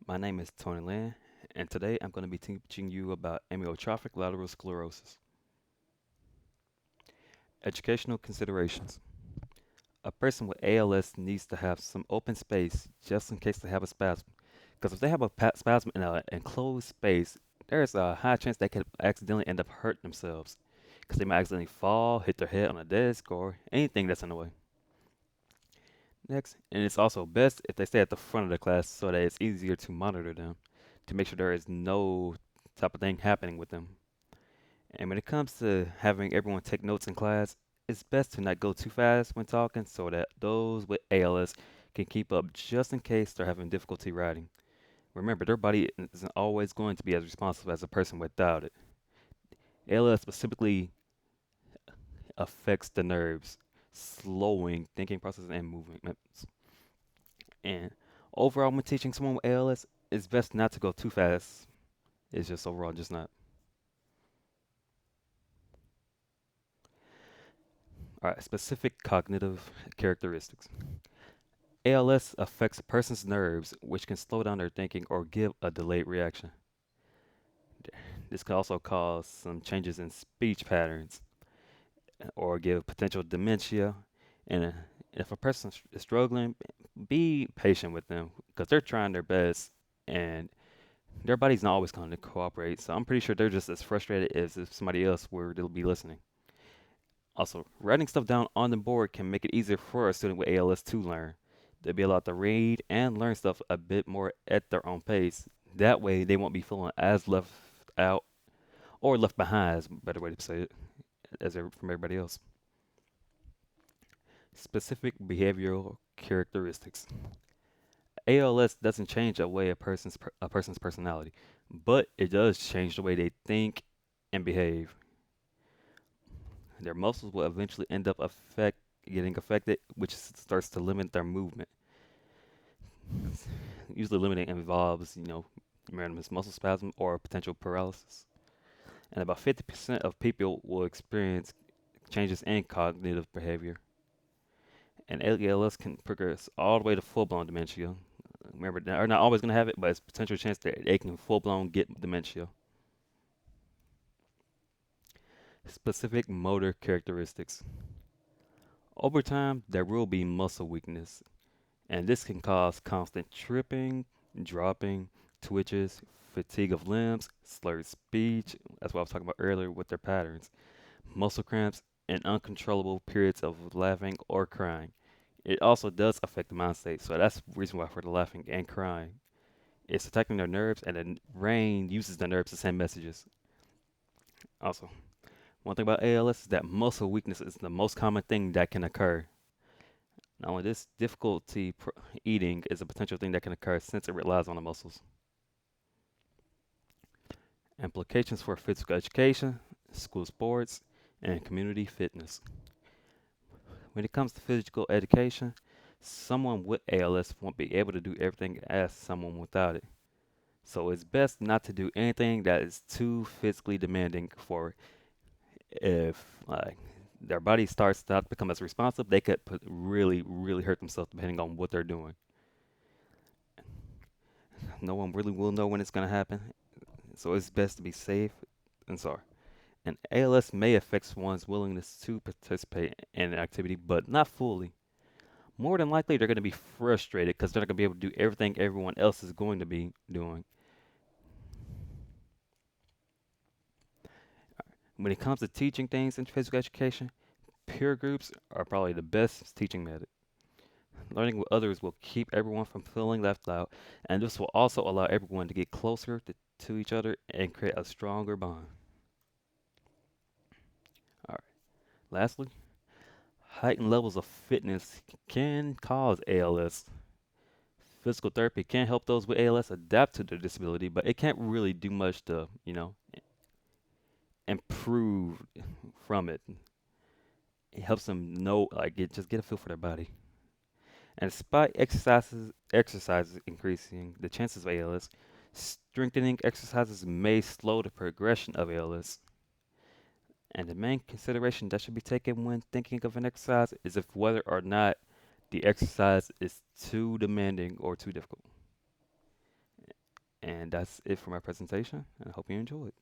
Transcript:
My name is Tony Lynn, and today I'm going to be teaching you about amyotrophic lateral sclerosis. Educational considerations. A person with ALS needs to have some open space just in case they have a spasm. Because if they have a spasm in an enclosed space, there's a high chance they could accidentally end up hurting themselves. Because they might accidentally fall, hit their head on a desk, or anything that's in the way. Next, and it's also best if they stay at the front of the class so that it's easier to monitor them to make sure there is no type of thing happening with them. And when it comes to having everyone take notes in class, it's best to not go too fast when talking so that those with ALS can keep up just in case they're having difficulty writing. Remember, their body isn't always going to be as responsive as a person without it. ALS specifically affects the nerves, slowing thinking processes and movements. And overall, when teaching someone with ALS, it's best not to go too fast. It's just overall just not. All right, specific cognitive characteristics. ALS affects a person's nerves, which can slow down their thinking or give a delayed reaction. This can also cause some changes in speech patterns or give potential dementia. And if a person is struggling, be patient with them because they're trying their best and their body's not always going to cooperate. So I'm pretty sure they're just as frustrated as if somebody else were to be listening. Also, writing stuff down on the board can make it easier for a student with ALS to learn. They'll be allowed to read and learn stuff a bit more at their own pace. That way, they won't be feeling as left out or left behind, is a better way to say it, from everybody else. Specific behavioral characteristics. ALS doesn't change a person's personality, but it does change the way they think and behave. Their muscles will eventually end up getting affected, which starts to limit their movement. Usually, limiting involves, random muscle spasm or potential paralysis. And about 50% of people will experience changes in cognitive behavior. And ALS can progress all the way to full-blown dementia. Remember, they're not always going to have it, but it's a potential chance that they can full-blown get dementia. Specific motor characteristics. Over time, there will be muscle weakness, and this can cause constant tripping, dropping, twitches, fatigue of limbs, slurred speech. That's what I was talking about earlier with their patterns, muscle cramps, and uncontrollable periods of laughing or crying. It also does affect the mind state, so that's the reason why for the laughing and crying. It's attacking their nerves, and the brain uses the nerves to send messages. Also, one thing about ALS is that muscle weakness is the most common thing that can occur. Not only this, difficulty eating is a potential thing that can occur since it relies on the muscles. Implications for physical education, school sports, and community fitness. When it comes to physical education, someone with ALS won't be able to do everything as someone without it. So it's best not to do anything that is too physically demanding for if their body starts to not become as responsive, they could really, really hurt themselves depending on what they're doing. No one really will know when it's going to happen, so it's best to be safe and sorry. And ALS may affect one's willingness to participate in an activity, but not fully. More than likely, they're going to be frustrated because they're not going to be able to do everything everyone else is going to be doing. When it comes to teaching things in physical education, peer groups are probably the best teaching method. Learning with others will keep everyone from feeling left out, and this will also allow everyone to get closer to each other and create a stronger bond. All right. Lastly, heightened levels of fitness can cause ALS. Physical therapy can help those with ALS adapt to their disability, but it can't really do much to, improve from it. It helps them know, just get a feel for their body. And despite exercises increasing the chances of ALS, strengthening exercises may slow the progression of ALS. And the main consideration that should be taken when thinking of an exercise is if whether or not the exercise is too demanding or too difficult. And that's it for my presentation, and I hope you enjoyed.